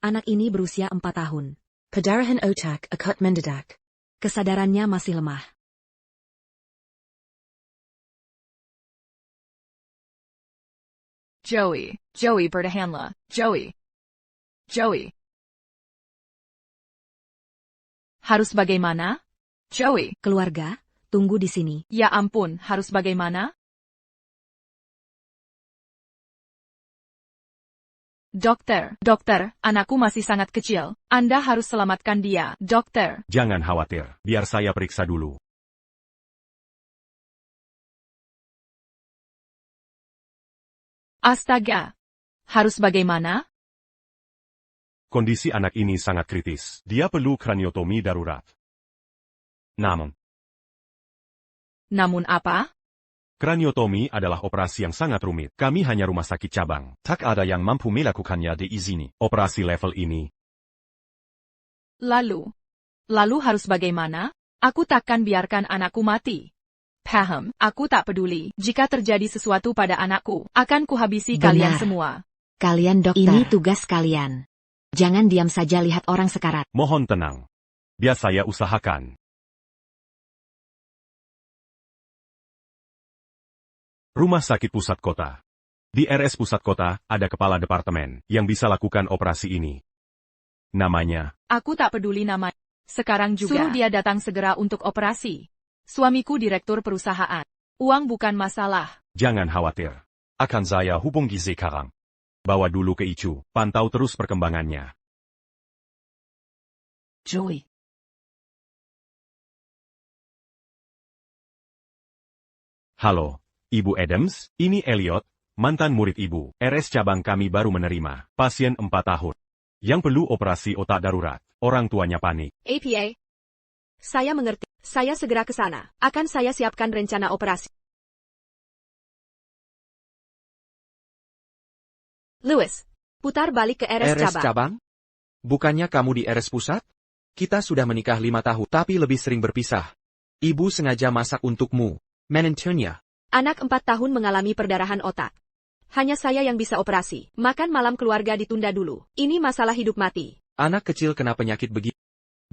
Anak ini berusia 4 tahun. Pendarahan otak akut mendadak. Kesadarannya masih lemah. Joey bertahanlah, Joey. Harus bagaimana? Joey. Keluarga, tunggu di sini. Ya ampun, harus bagaimana? Dokter, anakku masih sangat kecil. Anda harus selamatkan dia, dokter. Jangan khawatir, biar saya periksa dulu. Astaga. Harus bagaimana? Kondisi anak ini sangat kritis. Dia perlu kraniotomi darurat. Namun apa? Kraniotomi adalah operasi yang sangat rumit. Kami hanya rumah sakit cabang. Tak ada yang mampu melakukannya di sini. Operasi level ini. Lalu harus bagaimana? Aku takkan biarkan anakku mati. Paham, aku tak peduli. Jika terjadi sesuatu pada anakku, akan kuhabisi kalian semua. Kalian dokter. Ini tugas kalian. Jangan diam saja lihat orang sekarat. Mohon tenang. Biar saya usahakan. Rumah Sakit Pusat Kota. Di RS Pusat Kota, ada kepala departemen yang bisa lakukan operasi ini. Namanya. Aku tak peduli namanya. Sekarang juga. Suruh dia datang segera untuk operasi. Suamiku direktur perusahaan. Uang bukan masalah. Jangan khawatir. Akan saya hubungi sekarang. Bawa dulu ke ICU, pantau terus perkembangannya. Joey. Halo. Ibu Adams, ini Elliot, mantan murid ibu. RS cabang kami baru menerima pasien 4 tahun. Yang perlu operasi otak darurat. Orang tuanya panik. APA. Saya mengerti. Saya segera ke sana. Akan saya siapkan rencana operasi. Louis, putar balik ke RS cabang. Bukannya kamu di RS pusat? Kita sudah menikah 5 tahun, tapi lebih sering berpisah. Ibu sengaja masak untukmu. Menentunya. Anak 4 tahun mengalami perdarahan otak. Hanya saya yang bisa operasi. Makan malam keluarga ditunda dulu. Ini masalah hidup mati. Anak kecil kena penyakit begitu.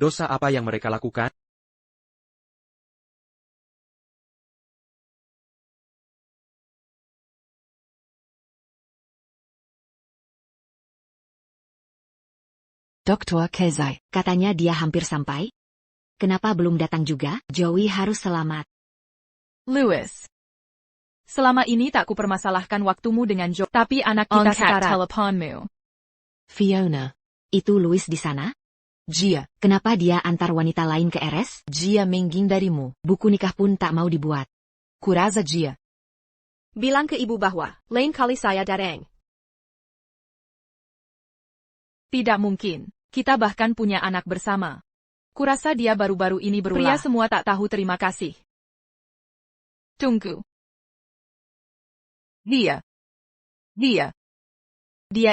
Dosa apa yang mereka lakukan? Dr. Kezai. Katanya dia hampir sampai. Kenapa belum datang juga? Joey harus selamat. Louis. Selama ini tak kupermasalahkan waktumu dengan Joe, tapi anak kita sekarang. Teleponmu. Fiona. Itu Louis di sana? Gia. Kenapa dia antar wanita lain ke RS? Gia menghindarimu. Buku nikah pun tak mau dibuat. Kurasa Gia. Bilang ke ibu bahwa, lain kali saya datang. Tidak mungkin. Kita bahkan punya anak bersama. Kurasa dia baru-baru ini berulah. Pria semua tak tahu terima kasih. Tunggu. Dia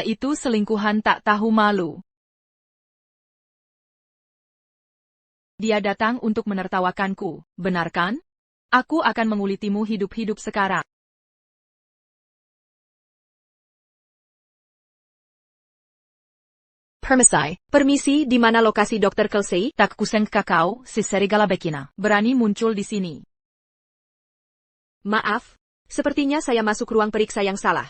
itu selingkuhan tak tahu malu. Dia datang untuk menertawakanku, benar kan? Aku akan mengulitimu hidup-hidup sekarang. Permisi, di mana lokasi Dr. Kelsey? Tak kuseng kakao, si serigala bekina. Berani muncul di sini. Maaf, sepertinya saya masuk ruang periksa yang salah.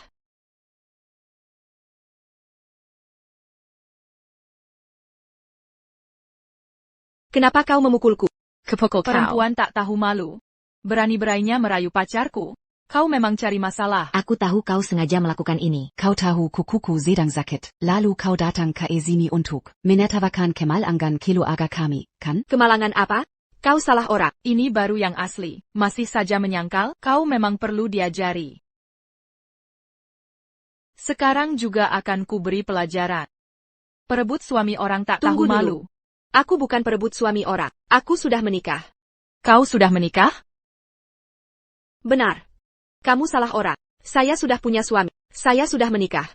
Kenapa kau memukulku? Kepokok perempuan tak tahu malu. Berani-beraninya merayu pacarku. Kau memang cari masalah. Aku tahu kau sengaja melakukan ini. Kau tahu kukuku sedang sakit. Lalu kau datang ke sini untuk menertawakan kemalangan keluarga kami, kan? Kemalangan apa? Kau salah orang. Ini baru yang asli. Masih saja menyangkal, kau memang perlu diajari. Sekarang juga akan kuberi pelajaran. Perebut suami orang tak tahu malu. Aku bukan perebut suami orang. Aku sudah menikah. Kau sudah menikah? Benar. Kamu salah orang. Saya sudah punya suami. Saya sudah menikah.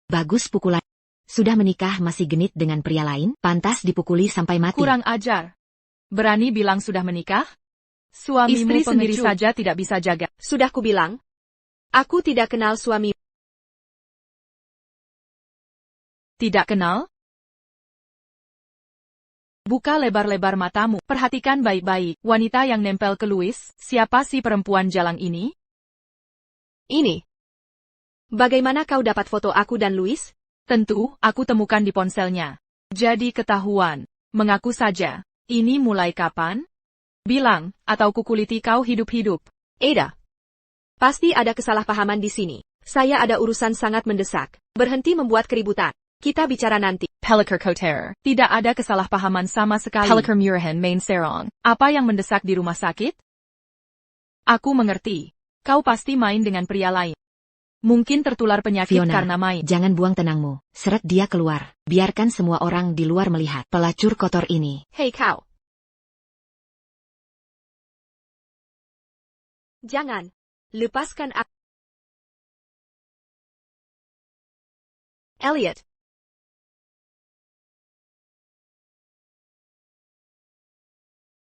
Bagus pukulan. Sudah menikah masih genit dengan pria lain, pantas dipukuli sampai mati. Kurang ajar. Berani bilang sudah menikah? Suamimu Istri sendiri pengecut. saja tidak bisa jaga. Sudah kubilang. Aku tidak kenal suami. Tidak kenal? Buka lebar-lebar matamu, perhatikan baik-baik, wanita yang nempel ke Louis, siapa si perempuan jalang ini? Ini. Bagaimana kau dapat foto aku dan Louis? Tentu, aku temukan di ponselnya. Jadi ketahuan. Mengaku saja. Ini mulai kapan? Bilang, atau kukuliti kau hidup-hidup. Ada. Pasti ada kesalahpahaman di sini. Saya ada urusan sangat mendesak. Berhenti membuat keributan. Kita bicara nanti. Pellicer Koter. Tidak ada kesalahpahaman sama sekali. Pellicer Murahan Main Serong. Apa yang mendesak di rumah sakit? Aku mengerti. Kau pasti main dengan pria lain. Mungkin tertular penyakit Fiona, karena main. jangan buang tenangmu. Seret dia keluar. Biarkan semua orang di luar melihat pelacur kotor ini. Hei kau. Jangan. Lepaskan aku. Elliot.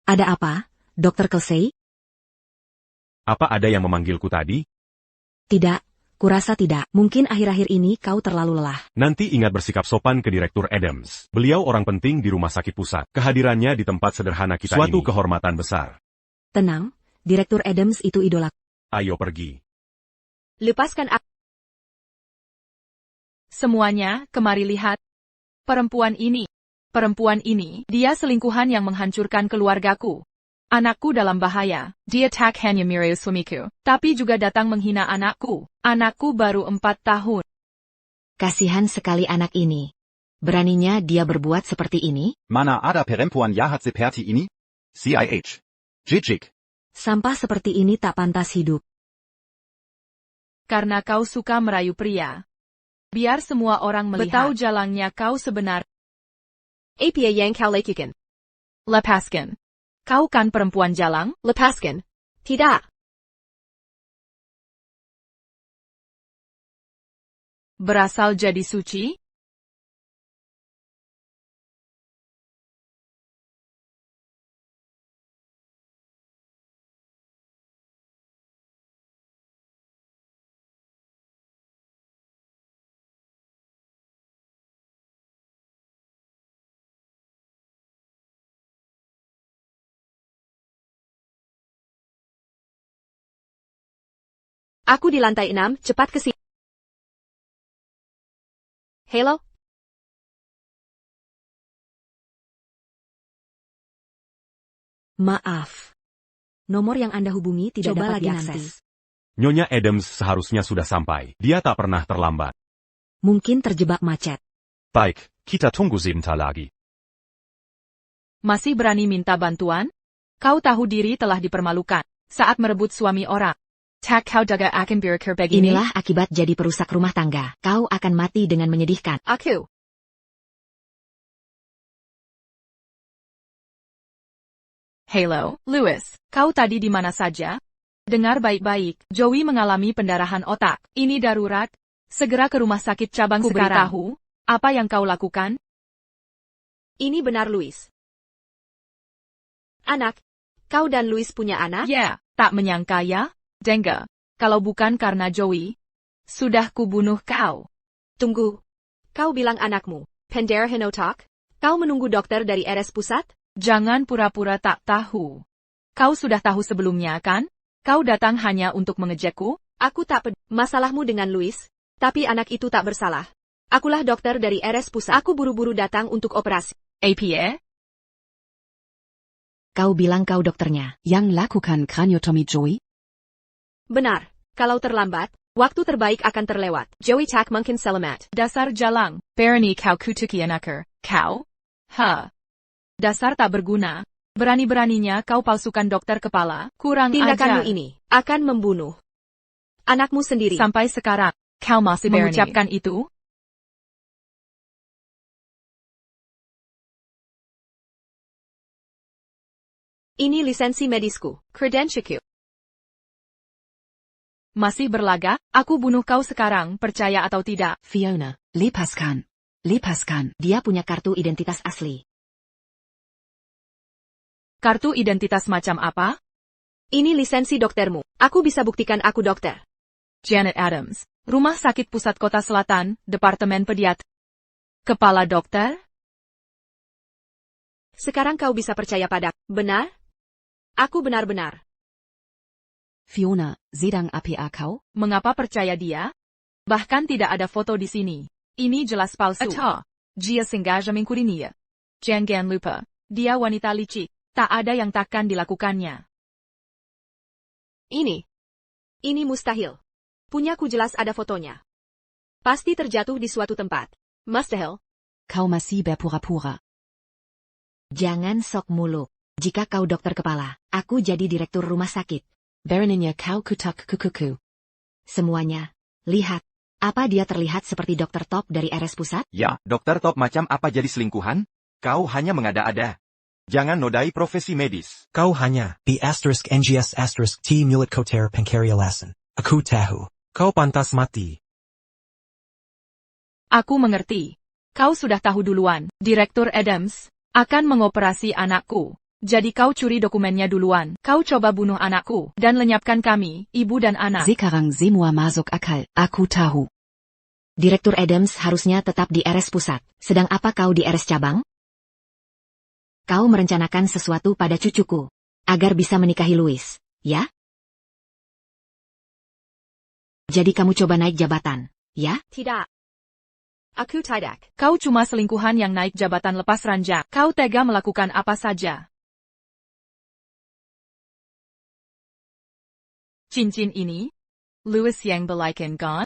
Ada apa, Dr. Kelsey? Apa ada yang memanggilku tadi? Tidak, kurasa tidak. Mungkin akhir-akhir ini kau terlalu lelah. Nanti ingat bersikap sopan ke Direktur Adams. Beliau orang penting di rumah sakit pusat. Kehadirannya di tempat sederhana kita suatu kehormatan besar. Tenang, Direktur Adams itu idola. Ayo pergi. Lepaskan aku. Semuanya, kemari lihat. Perempuan ini, dia selingkuhan yang menghancurkan keluargaku. Anakku dalam bahaya. Dia tak hanya mireu suamiku, tapi juga datang menghina anakku. Anakku baru 4 tahun. Kasihan sekali anak ini. Beraninya dia berbuat seperti ini? Mana ada perempuan jahat seperti ini? CIH. Jijik. Sampah seperti ini tak pantas hidup. Karena kau suka merayu pria. Biar semua orang melihat. Betau jalangnya kau sebenar. Apa yang kau lakukan? Lepaskan. Kau kan perempuan jalang? Lepaskan. Tidak. Berasal jadi suci? Aku di lantai 6, cepat ke sini. Hello? Maaf. Nomor yang Anda hubungi tidak Coba dapat lagi diakses. Nyonya Adams seharusnya sudah sampai. Dia tak pernah terlambat. Mungkin terjebak macet. Baik, kita tunggu sebentar lagi. Masih berani minta bantuan? Kau tahu diri telah dipermalukan saat merebut suami orang. Tak kau daga akan berakhir begini? Inilah akibat jadi perusak rumah tangga. Kau akan mati dengan menyedihkan. Aku. Hello, Louis. Kau tadi di mana saja? Dengar baik-baik, Joey mengalami pendarahan otak. Ini darurat. Segera ke rumah sakit cabang Ku sekarang. beritahu. Apa yang kau lakukan? Ini benar Louis. Anak. Kau dan Louis punya anak? Ya, tak menyangka ya? Denga, kalau bukan karena Joey, sudah kubunuh kau. Tunggu. Kau bilang anakmu, pendarahan otak? Kau menunggu dokter dari RS Pusat? Jangan pura-pura tak tahu. Kau sudah tahu sebelumnya kan? Kau datang hanya untuk mengejekku? Aku tak peduli masalahmu dengan Louis, tapi anak itu tak bersalah. Akulah dokter dari RS Pusat. Aku buru-buru datang untuk operasi. APA? Kau bilang kau dokternya. Yang lakukan kraniotomi Joey? Benar. Kalau terlambat, waktu terbaik akan terlewat. Joey tak mungkin selamat. Dasar jalang. Berani kau kutuki anakku. Kau? Dasar tak berguna. Berani-beraninya kau palsukan dokter kepala. Kurang Tindakanmu ajar. ini akan membunuh anakmu sendiri. Sampai sekarang, kau masih mengucapkan itu? Ini lisensi medisku, credentialku. Masih berlaga? Aku bunuh kau sekarang, percaya atau tidak? Fiona, lepaskan. Lepaskan. Dia punya kartu identitas asli. Kartu identitas macam apa? Ini lisensi doktermu. Aku bisa buktikan aku dokter. Janet Adams, Rumah Sakit Pusat Kota Selatan, Departemen Pediatri. Kepala dokter? Sekarang kau bisa percaya padaku, benar? Aku benar-benar. Fiona, Sedang apa kau? Mengapa percaya dia? Bahkan tidak ada foto di sini. Ini jelas palsu. Atau, dia sengaja mengkurinya. Jangan lupa, dia wanita licik. Tak ada yang takkan dilakukannya. Ini mustahil. Punyaku jelas ada fotonya. Pasti terjatuh di suatu tempat. Mustahil. Kau masih berpura-pura. Jangan sok muluk. Jika kau dokter kepala, aku jadi direktur rumah sakit. Baronnya kau kutak kukuku. Semuanya. Lihat. Apa dia terlihat seperti dokter top dari RS Pusat? Ya, dokter top macam apa jadi selingkuhan? Kau hanya mengada-ada. Jangan nodai profesi medis. Kau hanya B*NGS*T mulut koter pengkarialasan. Aku tahu. Kau pantas mati. Aku mengerti. Kau sudah tahu duluan, Direktur Adams akan mengoperasi anakku. Jadi kau curi dokumennya duluan. Kau coba bunuh anakku dan lenyapkan kami, ibu dan anak. Sekarang semua masuk akal. Aku tahu. Direktur Adams harusnya tetap di RS Pusat. Sedang apa kau di RS Cabang? Kau merencanakan sesuatu pada cucuku. Agar bisa menikahi Louis, ya? Jadi kamu coba naik jabatan, ya? Tidak. Aku tidak. Kau cuma selingkuhan yang naik jabatan lepas ranjang. Kau tega melakukan apa saja. Cincin ini? Louis yang belikan kan?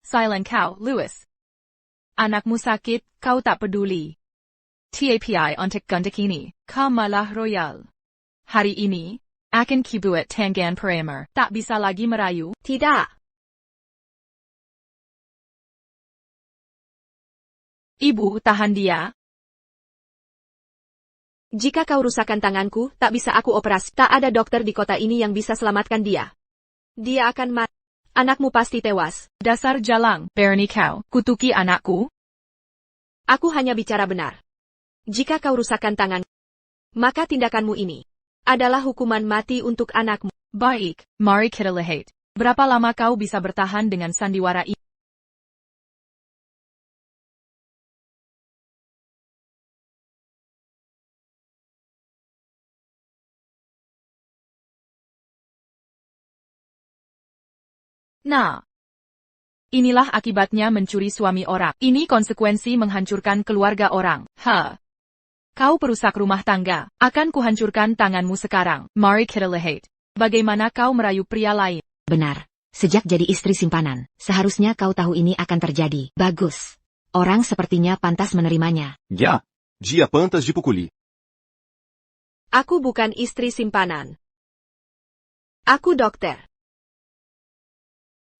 Silent kau, Louis. Anakmu sakit, kau tak peduli. TAPI untuk gundik ini, kau malah royal. Hari ini, akan kibuat tangan primer. Tak bisa lagi merayu. Tidak. Ibu, tahan dia. Jika kau rusakkan tanganku, tak bisa aku operasi. Tak ada dokter di kota ini yang bisa selamatkan dia. Dia akan mati. Anakmu pasti tewas. Dasar jalang, Bernie kau, kutuki anakku. Aku hanya bicara benar. Jika kau rusakkan tangan, maka tindakanmu ini adalah hukuman mati untuk anakmu. Baik, mari kita lihat. Berapa lama kau bisa bertahan dengan sandiwara ini? Nah, inilah akibatnya mencuri suami orang. Ini konsekuensi menghancurkan keluarga orang. Kau perusak rumah tangga. Akan kuhancurkan tanganmu sekarang. Mari kita lihat. Bagaimana kau merayu pria lain? Benar. Sejak jadi istri simpanan, seharusnya kau tahu ini akan terjadi. Bagus. Orang sepertinya pantas menerimanya. Ya, dia pantas dipukuli. Aku bukan istri simpanan. Aku dokter.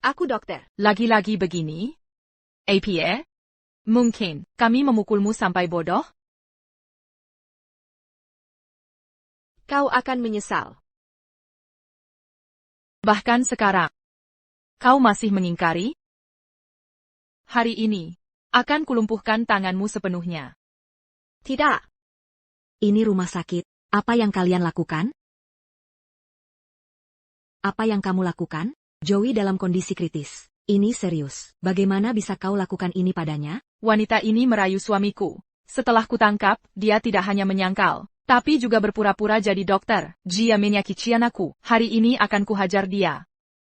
Aku dokter. Lagi-lagi begini? APA? Mungkin, kami memukulmu sampai bodoh? Kau akan menyesal. Bahkan sekarang. Kau masih mengingkari? Hari ini, akan kulumpuhkan tanganmu sepenuhnya. Tidak. Ini rumah sakit. Apa yang kalian lakukan? Apa yang kamu lakukan? Joey dalam kondisi kritis. Ini serius. Bagaimana bisa kau lakukan ini padanya? Wanita ini merayu suamiku. Setelah kutangkap, dia tidak hanya menyangkal, tapi juga berpura-pura jadi dokter. Dia menyakiti anakku. Hari ini akan kuhajar dia.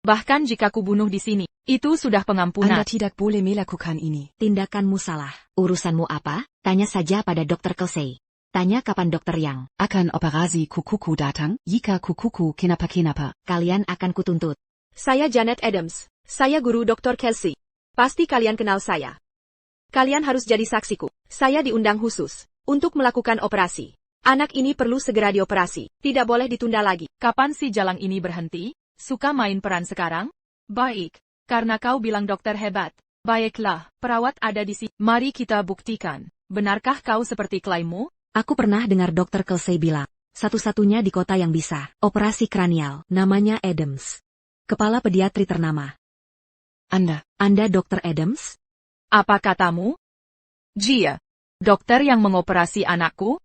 Bahkan jika kubunuh di sini, itu sudah pengampunan. Anda tidak boleh melakukan ini. Tindakanmu salah. Urusanmu apa? Tanya saja pada Dr. Kelsey. Tanya kapan dokter yang Akan operasi kukuku datang, jika kukuku kenapa-kenapa. kalian akan kutuntut. Saya Janet Adams. Saya guru Dr. Kelsey. Pasti kalian kenal saya. Kalian harus jadi saksiku. Saya diundang khusus untuk melakukan operasi. Anak ini perlu segera dioperasi. Tidak boleh ditunda lagi. Kapan si jalang ini berhenti? Suka main peran sekarang? Baik, karena kau bilang dokter hebat. Baiklah, perawat ada di sini. Mari kita buktikan. Benarkah kau seperti klaimmu? Aku pernah dengar Dr. Kelsey bilang, satu-satunya di kota yang bisa operasi kranial, namanya Adams. Kepala pediatri ternama. Anda Dr. Adams? Apa katamu? Dia, dokter yang mengoperasi anakku?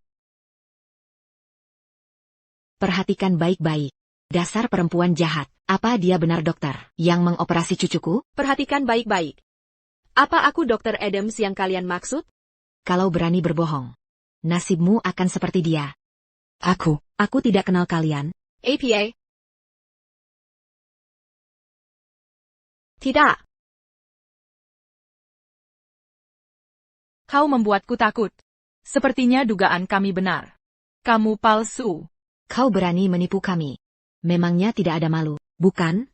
Perhatikan baik-baik. Dasar perempuan jahat. Apa dia benar dokter yang mengoperasi cucuku? Perhatikan baik-baik. Apa aku Dr. Adams yang kalian maksud? Kalau berani berbohong, nasibmu akan seperti dia. Aku tidak kenal kalian. APA? Tidak. Kau membuatku takut. Sepertinya dugaan kami benar. Kamu palsu. Kau berani menipu kami. Memangnya tidak ada malu? Bukan.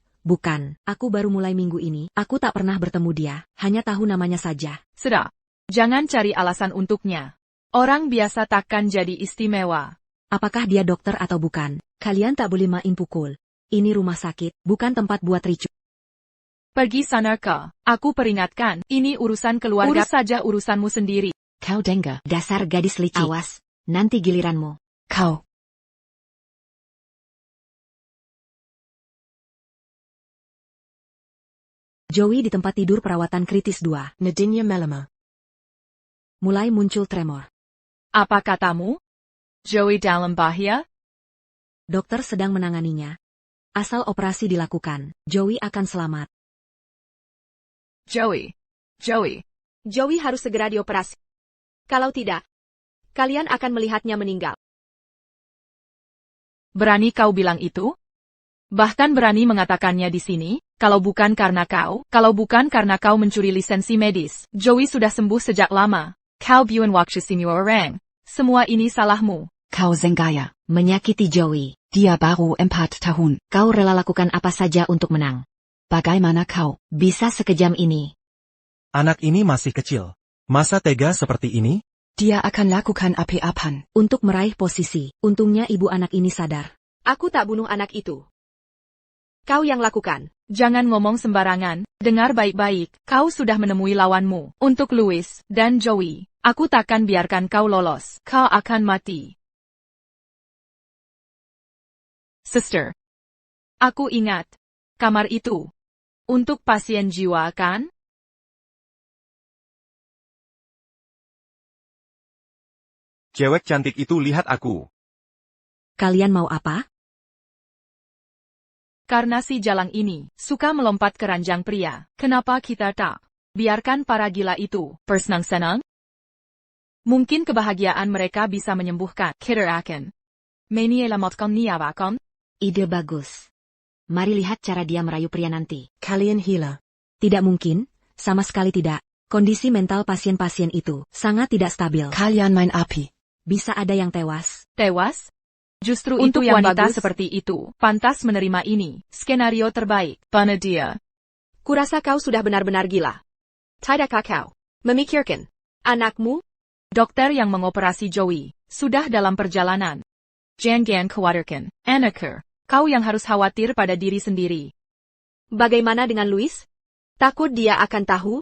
Aku baru mulai minggu ini. Aku tak pernah bertemu dia. Hanya tahu namanya saja. Sudah. Jangan cari alasan untuknya. Orang biasa takkan jadi istimewa. Apakah dia dokter atau bukan? Kalian tak boleh main pukul. Ini rumah sakit, bukan tempat buat ricu. Pergi sana ke. Aku peringatkan, ini urusan keluarga. Urus saja urusanmu sendiri. Kau dengar? Dasar gadis licik. Awas, nanti giliranmu. Kau. Joey di tempat tidur perawatan kritis 2. Nadinya Melema. Mulai muncul tremor. Apa katamu? Joey dalam bahaya? Dokter sedang menanganinya. Asal operasi dilakukan, Joey akan selamat. Joey. Joey harus segera dioperasi. Kalau tidak, kalian akan melihatnya meninggal. Berani kau bilang itu? Bahkan berani mengatakannya di sini, kalau bukan karena kau mencuri lisensi medis, Joey sudah sembuh sejak lama. Kau bukan waktu semua orang. Semua ini salahmu. Kau sengaja Menyakiti Joey. Dia baru 4 tahun. Kau rela lakukan apa saja untuk menang. Bagaimana kau Bisa sekejam ini. Anak ini masih kecil. Masa tega seperti ini? Dia akan lakukan apa-apaan. Untuk meraih posisi, untungnya ibu anak ini sadar. Aku tak bunuh anak itu. Kau yang lakukan. Jangan ngomong sembarangan, dengar baik-baik, kau sudah menemui lawanmu. Untuk Louis dan Joey, aku takkan biarkan kau lolos. Kau akan mati. Sister. Aku ingat. Kamar itu. Untuk pasien jiwa kan? Cewek cantik itu lihat aku. Kalian mau apa? Karena si jalang ini suka melompat ke ranjang pria. Kenapa kita tak biarkan para gila itu bersenang-senang? Mungkin kebahagiaan mereka bisa menyembuhkan Kiterakan. Menyelamatkan nyawakan. Ide bagus. Mari lihat cara dia merayu pria nanti. Kalian hila. Tidak mungkin, sama sekali tidak. Kondisi mental pasien-pasien itu sangat tidak stabil. Kalian main api. Bisa ada yang tewas. Tewas? Justru Untuk itu yang wanita bagus seperti itu. Pantas menerima ini. Skenario terbaik. Pana dia. Kurasa kau sudah benar-benar gila. Tidakkah kau memikirkan anakmu? Dokter yang mengoperasi Joey sudah dalam perjalanan. Jangan khawatirkan, anakku. Kau yang harus khawatir pada diri sendiri. Bagaimana dengan Louis? Takut dia akan tahu?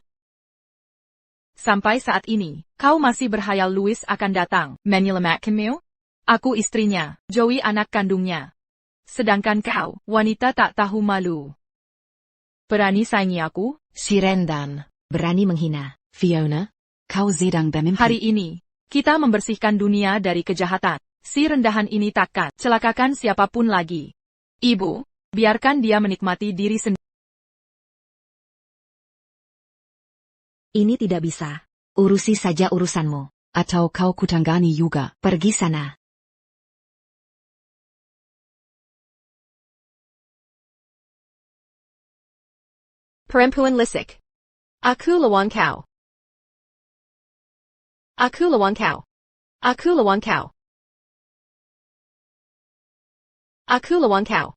Sampai saat ini, kau masih berhayal Louis akan datang. Menyelamatkanmu? Aku istrinya, Joey anak kandungnya. Sedangkan kau, wanita tak tahu malu. Berani saingi aku? Si Rendan. Berani menghina. Fiona. Kau sedang bermimpi. Hari ini, kita membersihkan dunia dari kejahatan. Si rendahan ini takkan celakakan siapapun lagi. Ibu, biarkan dia menikmati diri sendiri. Ini tidak bisa. Urusi saja urusanmu. Atau kau kutanggani juga. Pergi sana. Perempuan licik. Aku lawan kau. Aku lawan kau. Aku lawan kau. Aku lawan kau.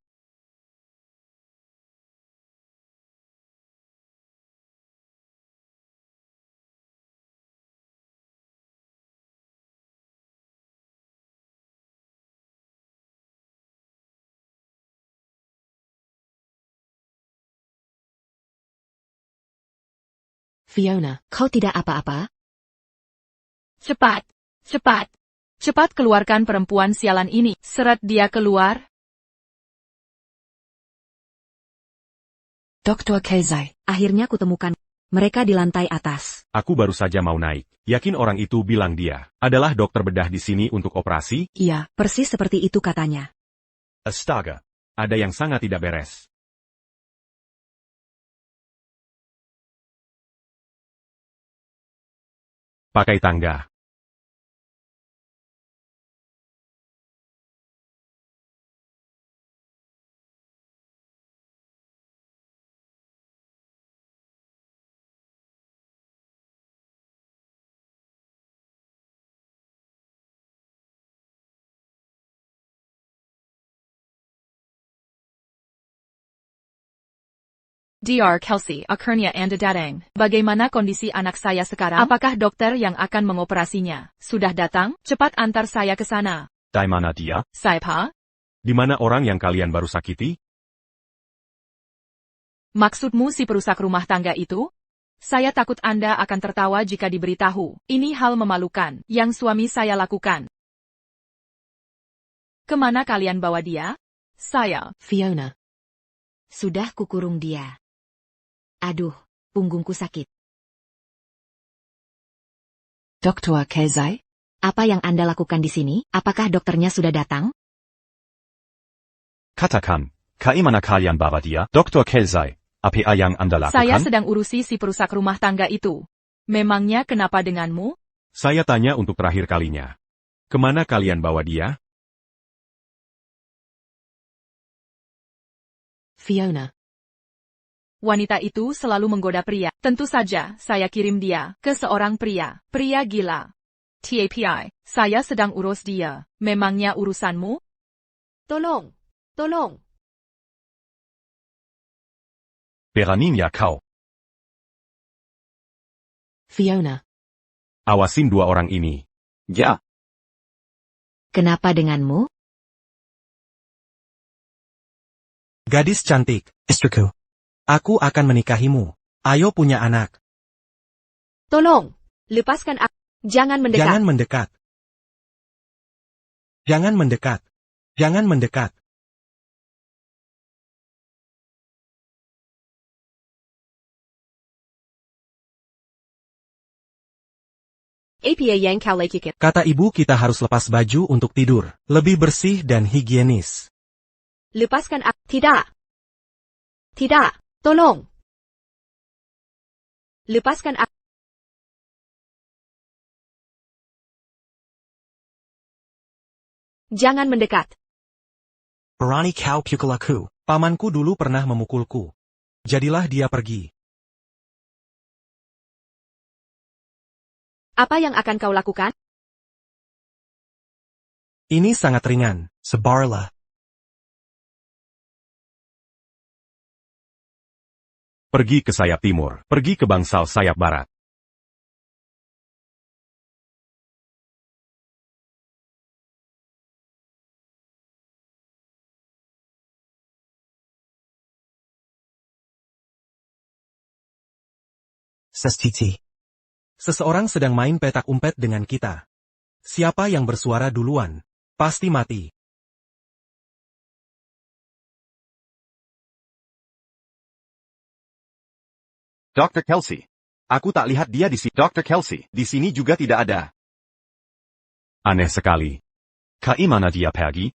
Fiona. Kau tidak apa-apa? Cepat, cepat, cepat keluarkan perempuan sialan ini. Seret dia keluar. Dr. Kelzai. Akhirnya kutemukan. Mereka di lantai atas. Aku baru saja mau naik. Yakin orang itu bilang dia adalah dokter bedah di sini untuk operasi? Iya. Persis seperti itu katanya. Astaga. Ada yang sangat tidak beres. Pakai tangga. Dr. Kelsey, akhirnya Anda datang. Bagaimana kondisi anak saya sekarang? Apakah dokter yang akan mengoperasinya sudah datang? Cepat antar saya ke sana. Di mana dia? Siapa? Di mana orang yang kalian baru sakiti? Maksudmu si perusak rumah tangga itu? Saya takut Anda akan tertawa jika diberitahu. Ini hal memalukan yang suami saya lakukan. Kemana kalian bawa dia? Saya. Fiona. Sudah kukurung dia. Aduh, punggungku sakit. Dr. Kelsey? Apa yang Anda lakukan di sini? Apakah dokternya sudah datang? Katakan, mana kalian bawa dia? Dr. Kelsey, apa yang Anda lakukan? Saya sedang urusi si perusak rumah tangga itu. Memangnya kenapa denganmu? Saya tanya untuk terakhir kalinya. Kemana kalian bawa dia? Fiona. Wanita itu selalu menggoda pria. Tentu saja, saya kirim dia ke seorang pria. Pria gila. TAPI, saya sedang urus dia. Memangnya urusanmu? Tolong. Tolong. Beraninya kau. Fiona. Awasin dua orang ini. Ya. Kenapa denganmu? Gadis cantik, istriku. Aku akan menikahimu. Ayo punya anak. Tolong. Lepaskan aku. Jangan mendekat. Jangan mendekat. Jangan mendekat. Jangan mendekat. Apa yang kau lakukan? Kata ibu kita harus lepas baju untuk tidur. Lebih bersih dan higienis. Lepaskan aku. Tidak. Tidak. Tolong. Lepaskan aku. Jangan mendekat. Berani kau pukul aku. Pamanku dulu pernah memukulku. Jadilah dia pergi. Apa yang akan kau lakukan? Ini sangat ringan. Sebarlah. Pergi ke sayap timur. Pergi ke bangsal sayap barat. STT. Seseorang sedang main petak umpet dengan kita. Siapa yang bersuara duluan? Pasti mati. Dr. Kelsey. Aku tak lihat dia di sini. Dr. Kelsey, di sini juga tidak ada. Aneh sekali. Mana dia pergi?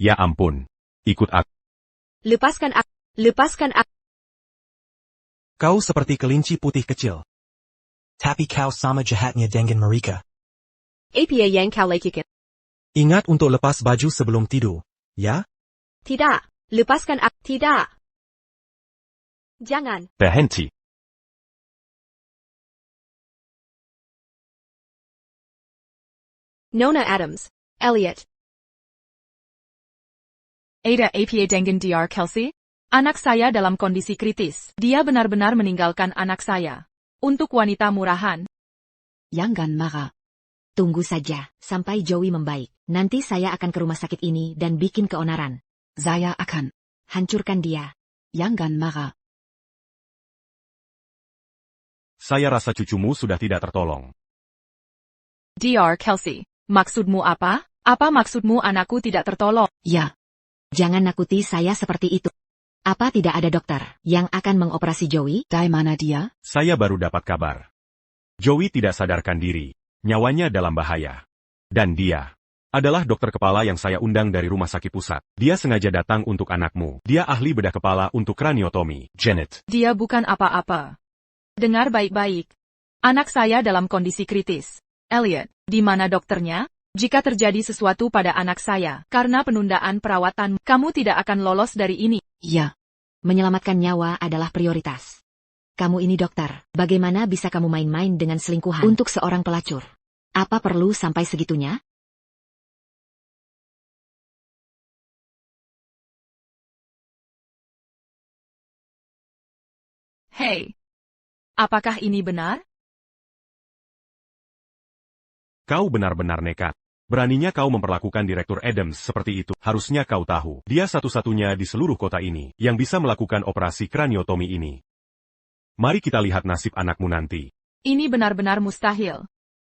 Ya ampun. Ikut aku. Lepaskan aku. Lepaskan aku. Kau seperti kelinci putih kecil. Tapi kau sama jahatnya dengan mereka. Apa yang kau lakukan? Ingat untuk lepas baju sebelum tidur, ya? Tidak. Lepaskan aku. Tidak. Jangan. Berhenti. Nona Adams. Elliot. Ada apa dengan Dr. Kelsey? Anak saya dalam kondisi kritis. Dia benar-benar meninggalkan anak saya. Untuk wanita murahan. Jangan marah. Tunggu saja, sampai Joey membaik. Nanti saya akan ke rumah sakit ini dan bikin keonaran. Saya akan. Hancurkan dia. Jangan marah. Saya rasa cucumu sudah tidak tertolong. Dr. Kelsey, maksudmu apa? Apa maksudmu anakku tidak tertolong? Ya. Jangan nakuti saya seperti itu. Apa tidak ada dokter yang akan mengoperasi Joey? Di mana dia? Saya baru dapat kabar. Joey tidak sadarkan diri. Nyawanya dalam bahaya. Dan dia Adalah dokter kepala yang saya undang dari rumah sakit pusat. Dia sengaja datang untuk anakmu. Dia ahli bedah kepala untuk kraniotomi, Janet. Dia bukan apa-apa. Dengar baik-baik. Anak saya dalam kondisi kritis. Elliot, di mana dokternya? Jika terjadi sesuatu pada anak saya, karena penundaan perawatan, kamu tidak akan lolos dari ini. Ya. Menyelamatkan nyawa adalah prioritas. Kamu ini dokter, bagaimana bisa kamu main-main dengan selingkuhan untuk seorang pelacur? Apa perlu sampai segitunya? Hei, apakah ini benar? Kau benar-benar nekat. Beraninya kau memperlakukan Direktur Adams seperti itu. Harusnya kau tahu, dia satu-satunya di seluruh kota ini yang bisa melakukan operasi kraniotomi ini. Mari kita lihat nasib anakmu nanti. Ini benar-benar mustahil.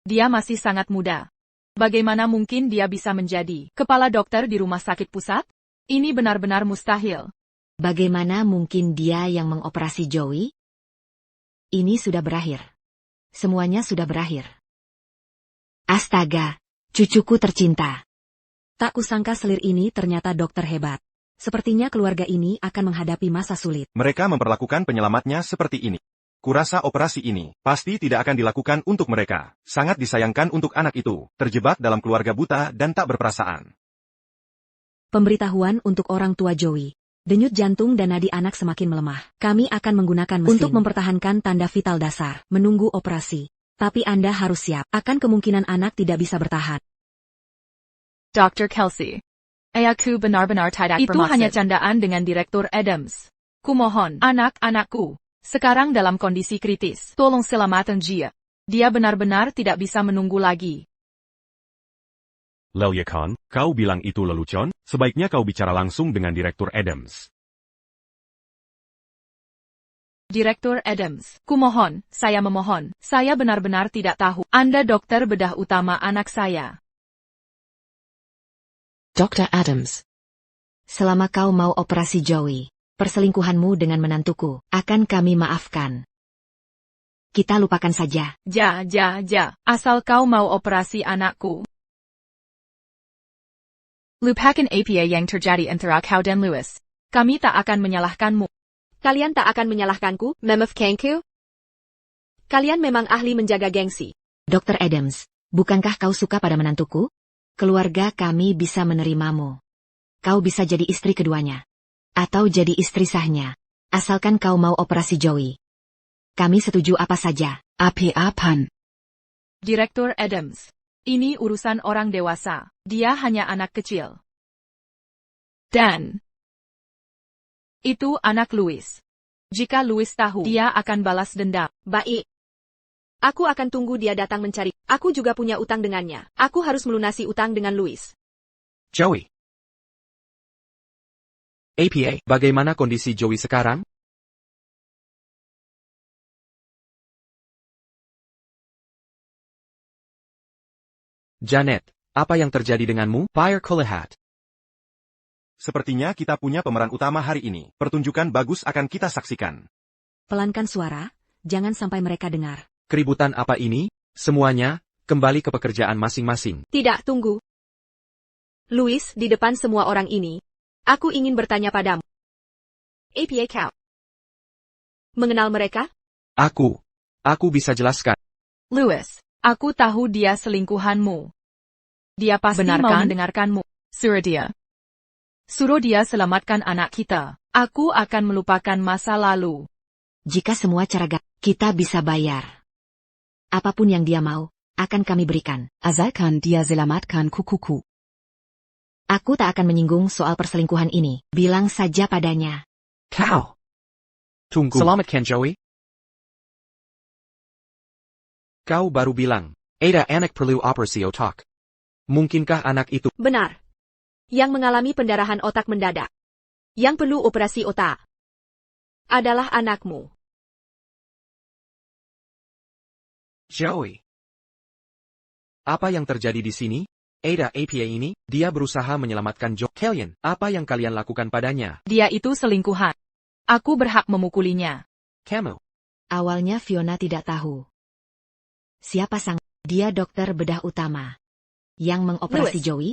Dia masih sangat muda. Bagaimana mungkin dia bisa menjadi kepala dokter di rumah sakit pusat? Ini benar-benar mustahil. Bagaimana mungkin dia yang mengoperasi Joey? Ini sudah berakhir. Semuanya sudah berakhir. Astaga, cucuku tercinta. Tak kusangka selir ini ternyata dokter hebat. Sepertinya keluarga ini akan menghadapi masa sulit. Mereka memperlakukan penyelamatnya seperti ini. Kurasa operasi ini pasti tidak akan dilakukan untuk mereka. Sangat disayangkan untuk anak itu, terjebak dalam keluarga buta dan tak berperasaan. Pemberitahuan untuk orang tua Joey. Denyut jantung dan nadi anak semakin melemah. Kami akan menggunakan mesin untuk mempertahankan tanda vital dasar, menunggu operasi. Tapi Anda harus siap, akan kemungkinan anak tidak bisa bertahan. Dr. Kelsey. Aku benar-benar tidak bermaksud. Itu hanya candaan dengan Direktur Adams. Kumohon, anak-anakku. Sekarang dalam kondisi kritis. Tolong selamatkan dia. Dia benar-benar tidak bisa menunggu lagi. Lelyakan, kau bilang itu lelucon? Sebaiknya kau bicara langsung dengan Direktur Adams. Direktur Adams, kumohon, saya memohon. Saya benar-benar tidak tahu. Anda dokter bedah utama anak saya. Dr. Adams. Selama kau mau operasi Joey, perselingkuhanmu dengan menantuku, akan kami maafkan. Kita lupakan saja. Asal kau mau operasi anakku. Lupakan apa yang terjadi antara kau dan Louis. Kami tak akan menyalahkanmu. Kalian tak akan menyalahkanku, Mammoth Kangku? Kalian memang ahli menjaga gengsi. Dr. Adams, bukankah kau suka pada menantuku? Keluarga kami bisa menerimamu. Kau bisa jadi istri keduanya. Atau jadi istri sahnya. Asalkan kau mau operasi Joey. Kami setuju apa saja. Apa-apaan. Direktur Adams. Ini urusan orang dewasa. Dia hanya anak kecil. Dan itu anak Louis. Jika Louis tahu, dia akan balas dendam. Baik. Aku akan tunggu dia datang mencari. Aku juga punya utang dengannya. Aku harus melunasi utang dengan Louis. Joey. APA, bagaimana kondisi Joey sekarang? Janet, apa yang terjadi denganmu? Fire Kulihat. Sepertinya kita punya pemeran utama hari ini. Pertunjukan bagus akan kita saksikan. Pelankan suara, jangan sampai mereka dengar. Keributan apa ini? Semuanya, kembali ke pekerjaan masing-masing. Tidak, tunggu. Louis, di depan semua orang ini, aku ingin bertanya padamu. APA kau mengenal mereka? Aku bisa jelaskan. Louis, aku tahu dia selingkuhanmu. Dia pasti mau mendengarkanmu. Suruh dia selamatkan anak kita. Aku akan melupakan masa lalu. Jika semua cara kita bisa bayar. Apapun yang dia mau, akan kami berikan. Asalkan dia selamatkan kukuku. Aku tak akan menyinggung soal perselingkuhan ini. Bilang saja padanya. Kau. Tunggu. Selamatkan Joey. Kau baru bilang, ada anak perlu operasi otak. Mungkinkah anak itu? Benar. Yang mengalami pendarahan otak mendadak. Yang perlu operasi otak. Adalah anakmu. Joey. Apa yang terjadi di sini? Ada APA ini, dia berusaha menyelamatkan Joe. Kalian, apa yang kalian lakukan padanya? Dia itu selingkuhan. Aku berhak memukulinya. Kamu. Awalnya Fiona tidak tahu. Siapa sang? Dia dokter bedah utama. Yang mengoperasi Louis. Joey?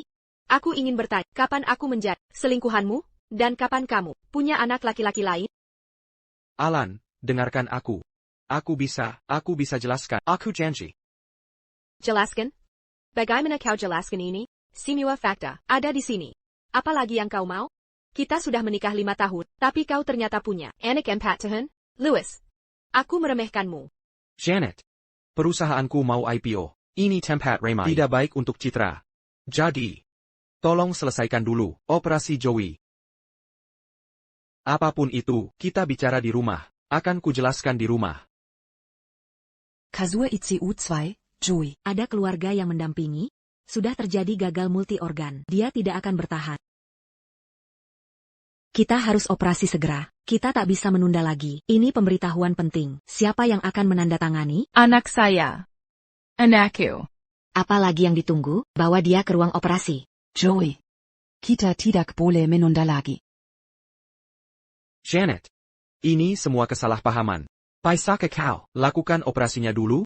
Aku ingin bertanya, kapan aku menjadi selingkuhanmu? Dan kapan kamu punya anak laki-laki lain? Alan, dengarkan aku. Aku bisa jelaskan. Aku janji. Jelaskan? Bagaimana kau jelaskan ini? Semua fakta ada di sini. Apalagi yang kau mau? Kita sudah menikah 5 tahun, tapi kau ternyata punya anak 4 tahun? Louis, aku meremehkanmu. Janet, perusahaanku mau IPO. Ini tempat remai. Tidak baik untuk citra. Jadi, tolong selesaikan dulu operasi Joey. Apapun itu, kita bicara di rumah. Akan kujelaskan di rumah. Kasur ICU 2, Joey. Ada keluarga yang mendampingi? Sudah terjadi gagal multi-organ. Dia tidak akan bertahan. Kita harus operasi segera. Kita tak bisa menunda lagi. Ini pemberitahuan penting. Siapa yang akan menandatangani? Anak saya. Anakku. Apa lagi yang ditunggu? Bawa dia ke ruang operasi. Joey. Kita tidak boleh menunda lagi. Janet, ini semua kesalahpahaman. Paisaka kau, lakukan operasinya dulu.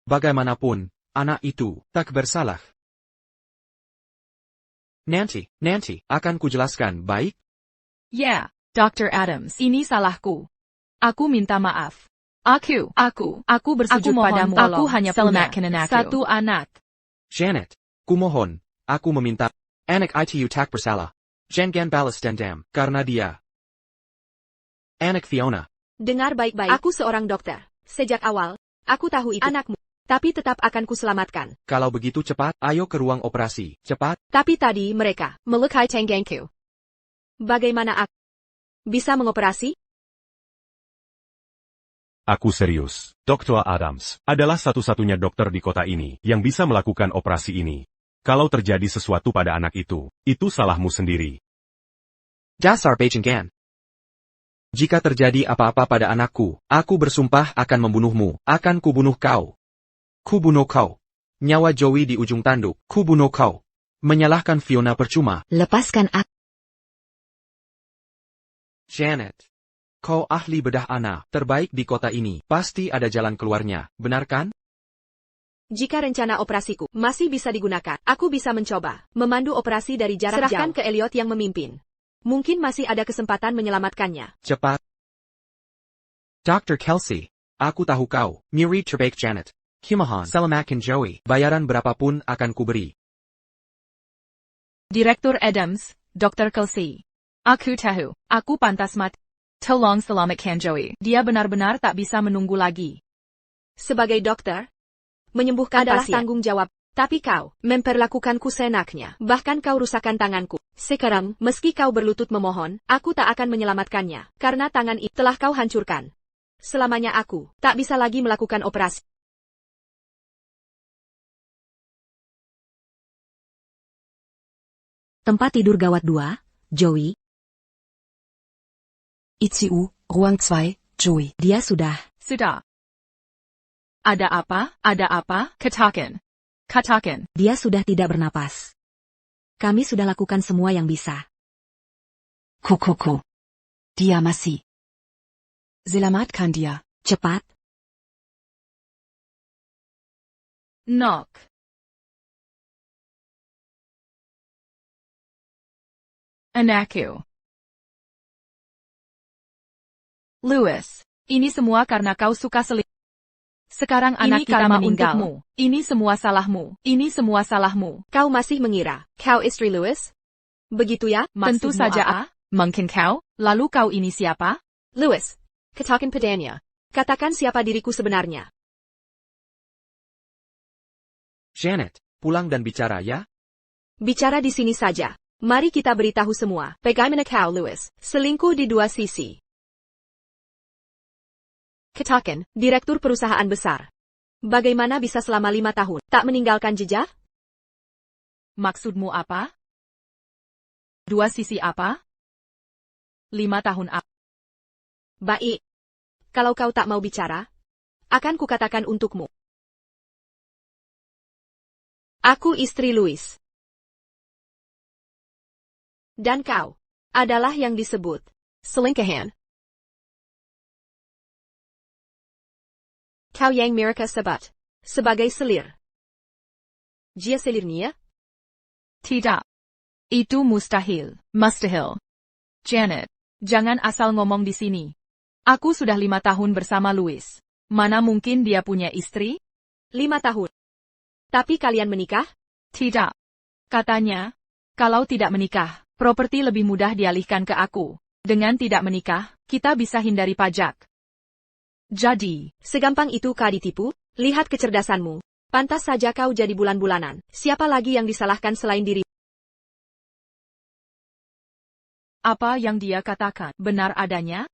Bagaimanapun, anak itu tak bersalah. Nanti, akan kujelaskan, baik? Ya, Dr. Adams, ini salahku. Aku minta maaf. Aku bersujud padamu. Aku hanya punya satu anak. Janet, kumohon, aku meminta. Anak itu tak bersalah. Jangan balas dendam, karena dia. Anak Fiona. Dengar baik-baik. Aku seorang dokter. Sejak awal, aku tahu itu anakmu. Tapi tetap akan kuselamatkan. Kalau begitu cepat, ayo ke ruang operasi. Cepat. Tapi tadi mereka melukai tanganku. Bagaimana aku bisa mengoperasi? Aku serius. Dr. Adams adalah satu-satunya dokter di kota ini yang bisa melakukan operasi ini. Kalau terjadi sesuatu pada anak itu salahmu sendiri. Dasar Bejenggan. Jika terjadi apa-apa pada anakku, aku bersumpah akan membunuhmu. Akan kubunuh kau. Kubunuh kau. Nyawa Joey di ujung tanduk. Kubunuh kau. Menyalahkan Fiona percuma. Lepaskan aku. Janet. Kau ahli bedah anak terbaik di kota ini. Pasti ada jalan keluarnya, benar kan? Jika rencana operasiku masih bisa digunakan, aku bisa mencoba memandu operasi dari jarak jauh. Serahkan ke Elliot yang memimpin. Mungkin masih ada kesempatan menyelamatkannya. Cepat. Dr. Kelsey, aku tahu kau, murid terbaik Janet. Kumohon, selamatkan Joey. Bayaran berapapun akan kuberi. Direktur Adams, Dr. Kelsey. Aku tahu, aku pantas mati. Tolong selamatkan Joey. Dia benar-benar tak bisa menunggu lagi. Sebagai dokter, menyembuhkan adalah tanggung jawab. Tapi kau memperlakukanku seenaknya. Bahkan kau rusakkan tanganku. Sekarang, meski kau berlutut memohon, aku tak akan menyelamatkannya. Karena tangan itu telah kau hancurkan. Selamanya aku tak bisa lagi melakukan operasi. Tempat tidur gawat 2, Joey. ICU, Ruang 2, Joey. Dia sudah. Ada apa? Katakan. Dia sudah tidak bernapas. Kami sudah lakukan semua yang bisa. Kukuku. Dia masih. Selamatkan dia. Cepat. Knock. Anakku. Louis, ini semua karena kau suka selingkuh. Sekarang anak kita meninggal. Ini semua salahmu. Kau masih mengira kau istri Louis? Begitu ya? Tentu saja. Mungkin kau? Lalu kau ini siapa? Louis, katakan padanya. Katakan siapa diriku sebenarnya. Janet, pulang dan bicara ya. Bicara di sini saja. Mari kita beritahu semua. Bagaimana kau Louis? Selingkuh di dua sisi. Katakan, direktur perusahaan besar. Bagaimana bisa selama 5 tahun tak meninggalkan jejak? Maksudmu apa? Dua sisi apa? 5 tahun apa? Baik. Kalau kau tak mau bicara, akan kukatakan untukmu. Aku istri Louis. Dan kau adalah yang disebut selingkuhan. Kau yang mereka sebut sebagai selir. Dia selirnya? Tidak. Itu mustahil. Mustahil. Janet, jangan asal ngomong di sini. Aku sudah 5 tahun bersama Louis. Mana mungkin dia punya istri? 5 tahun. Tapi kalian menikah? Tidak. Katanya, kalau tidak menikah, properti lebih mudah dialihkan ke aku. Dengan tidak menikah, kita bisa hindari pajak. Jadi, Segampang itu kau ditipu? Lihat kecerdasanmu. Pantas saja kau jadi bulan-bulanan. Siapa lagi yang disalahkan selain diri? apa yang dia katakan benar adanya?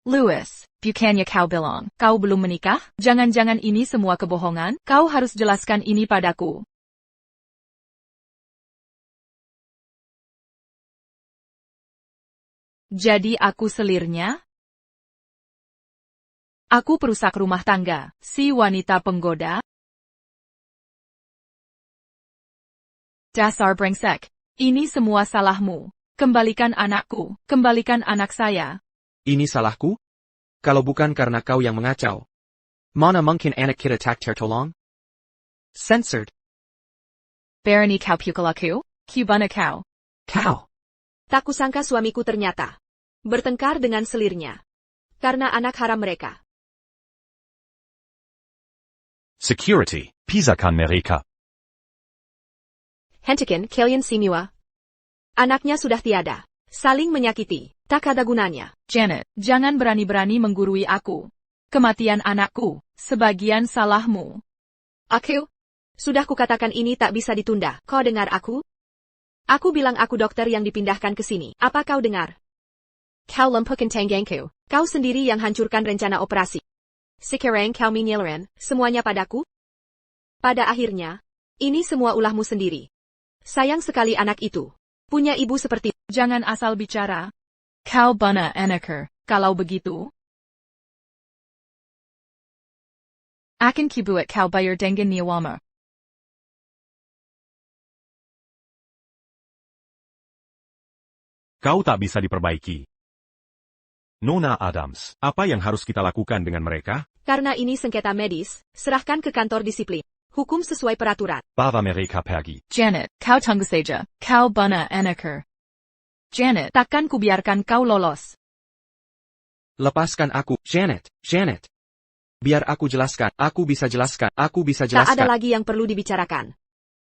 Louis, bukannya kau bilang, kau belum menikah? Jangan-jangan ini semua kebohongan? Kau harus jelaskan ini padaku. Jadi aku selirnya? Aku perusak rumah tangga, si wanita penggoda? Dasar brengsek. Ini semua salahmu. Kembalikan anakku, kembalikan anak saya. Ini salahku? Kalau bukan karena kau yang mengacau. Mana mungkin anak kita tak tertolong? Censored. Berani kau pukul aku? Cubana kau. Kau. Tak kusangka suamiku ternyata bertengkar dengan selirnya. Karena anak haram mereka. Security, pisahkan mereka. Hentikan kalian semua. Anaknya sudah tiada. Saling menyakiti, tak ada gunanya. Janet, jangan berani-berani menggurui aku. Kematian anakku, sebagian salahmu. Aku? Sudah kukatakan ini tak bisa ditunda. Kau dengar aku? Aku bilang aku dokter yang dipindahkan ke sini. Apa kau dengar? Kau lumpuhkan tanggangku. Kau sendiri yang hancurkan rencana operasi. Sekarang kau menyeleren semuanya padaku? Pada akhirnya, ini semua ulahmu sendiri. Sayang sekali anak itu. Punya ibu seperti... Jangan asal bicara. Kau bana anaker, kalau begitu. Akan kibuat kau bayar dengan niwama. Kau tak bisa diperbaiki. Nona Adams, apa yang harus kita lakukan dengan mereka? Karena ini sengketa medis, serahkan ke kantor disiplin. Hukum sesuai peraturan. Bawa mereka pergi. Janet, kau tunggu saja. Kau bana anaker. Janet, takkan kubiarkan kau lolos. Lepaskan aku, Janet, Janet. Biar aku jelaskan, aku bisa jelaskan. Tak ada lagi yang perlu dibicarakan.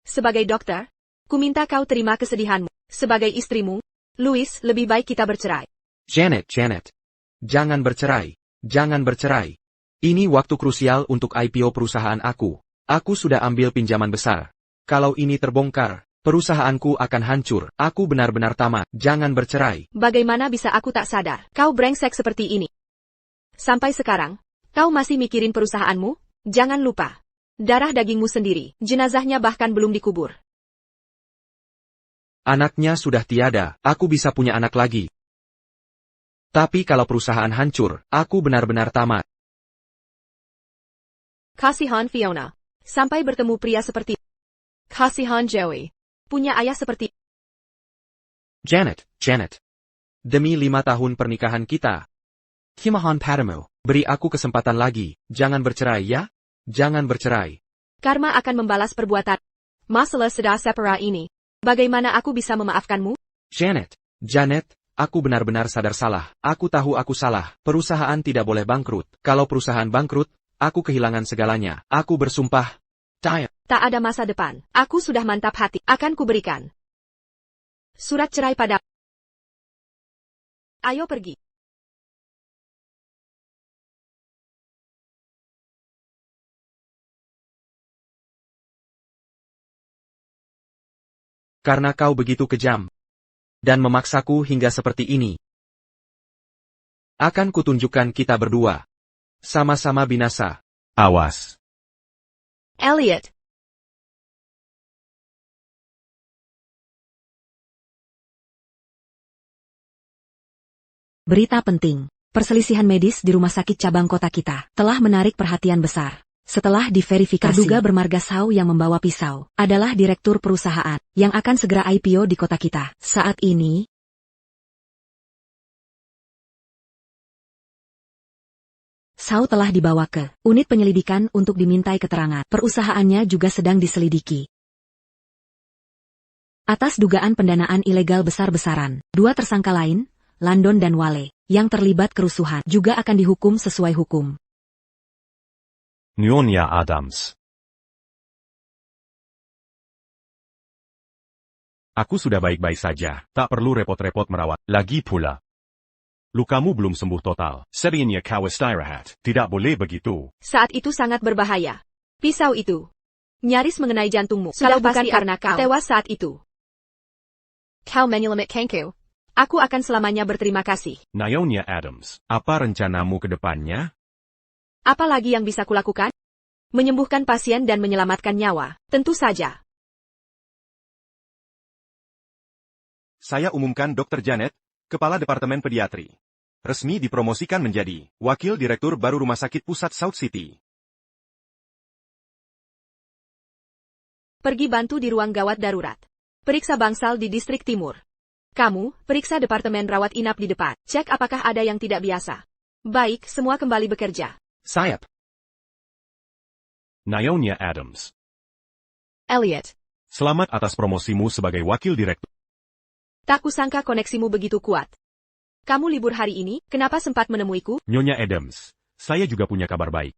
Sebagai dokter, ku minta kau terima kesedihanmu. Sebagai istrimu, Louis, lebih baik kita bercerai. Janet, Janet. Jangan bercerai. Jangan bercerai. Ini waktu krusial untuk IPO perusahaan aku. Aku sudah ambil pinjaman besar. Kalau ini terbongkar, perusahaanku akan hancur. Aku benar-benar tamat. Jangan bercerai. Bagaimana bisa aku tak sadar? Kau brengsek seperti ini. Sampai sekarang, kau masih mikirin perusahaanmu? Jangan lupa. Darah dagingmu sendiri, jenazahnya bahkan belum dikubur. Anaknya sudah tiada, aku bisa punya anak lagi. Tapi kalau perusahaan hancur, aku benar-benar tamat. Kasihan Fiona. Sampai bertemu pria seperti... Kasihan Joey. Punya ayah seperti... Janet, Janet. Demi 5 tahun pernikahan kita. Himahan padamu, beri aku kesempatan lagi, jangan bercerai ya? Jangan bercerai. Karma akan membalas perbuatan. Masalah sudah separa ini. Bagaimana aku bisa memaafkanmu? Janet, Janet, aku benar-benar sadar salah. Aku tahu aku salah. Perusahaan tidak boleh bangkrut. Kalau perusahaan bangkrut, aku kehilangan segalanya. Aku bersumpah. Tak ada masa depan. Aku sudah mantap hati. Akan kuberikan surat cerai pada... Ayo pergi. Karena kau begitu kejam. Dan memaksaku hingga seperti ini. Akan kutunjukkan kita berdua. Sama-sama binasa. Awas. Elliot. Berita penting. Perselisihan medis di rumah sakit cabang kota kita telah menarik perhatian besar. Setelah diverifikasi, terduga bermarga Sao yang membawa pisau adalah direktur perusahaan yang akan segera IPO di kota kita. Saat ini, Sao telah dibawa ke unit penyelidikan untuk dimintai keterangan. Perusahaannya juga sedang diselidiki. Atas dugaan pendanaan ilegal besar-besaran, 2 tersangka lain, Landon dan Wale, yang terlibat kerusuhan, juga akan dihukum sesuai hukum. Nyonya Adams. Aku sudah baik-baik saja, tak perlu repot-repot merawat. Lagi pula, lukamu belum sembuh total. Sebaiknya kau istirahat. Tidak boleh begitu. Saat itu sangat berbahaya. Pisau itu nyaris mengenai jantungmu. Kalau bukan karena kau tewas saat itu, kau menyelamat Kangku. Aku akan selamanya berterima kasih. Nyonya Adams, apa rencanamu ke depannya? Apa lagi yang bisa kulakukan? Menyembuhkan pasien dan menyelamatkan nyawa, tentu saja. Saya umumkan Dr. Janet, Kepala Departemen Pediatri. Resmi dipromosikan menjadi Wakil Direktur baru Rumah Sakit Pusat South City. Pergi bantu di ruang gawat darurat. Periksa bangsal di distrik timur. Kamu, periksa departemen rawat inap di depan. Cek apakah ada yang tidak biasa. Baik, semua kembali bekerja. Sayap. Nyonya Adams. Elliot, Selamat atas promosimu sebagai Wakil Direktur. tak kusangka koneksimu begitu kuat. Kamu libur hari ini, kenapa sempat menemuiku? Nyonya Adams, saya juga punya kabar baik.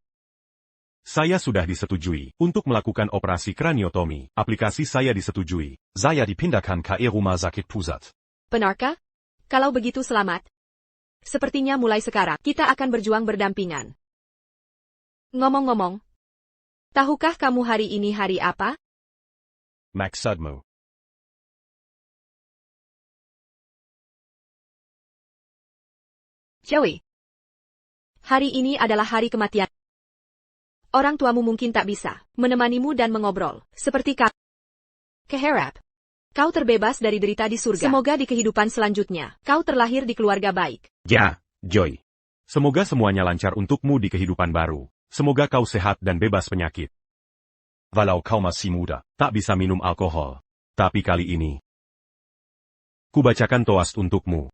Saya sudah disetujui untuk melakukan operasi kraniotomi. Aplikasi saya disetujui. Saya dipindahkan ke Rumah Sakit Pusat. Benarkah? Kalau begitu selamat. Sepertinya mulai sekarang, kita akan berjuang berdampingan. Ngomong-ngomong, tahukah kamu hari ini hari apa? Maksudmu? Joey. Hari ini adalah hari kematian. Orang tuamu mungkin tak bisa menemanimu dan mengobrol, seperti kau. Keharap kau terbebas dari derita di surga. Semoga di kehidupan selanjutnya, kau terlahir di keluarga baik. Ya, Joy. Semoga semuanya lancar untukmu di kehidupan baru. Semoga kau sehat dan bebas penyakit. Walau kau masih muda, tak bisa minum alkohol. Tapi kali ini, kubacakan toast untukmu.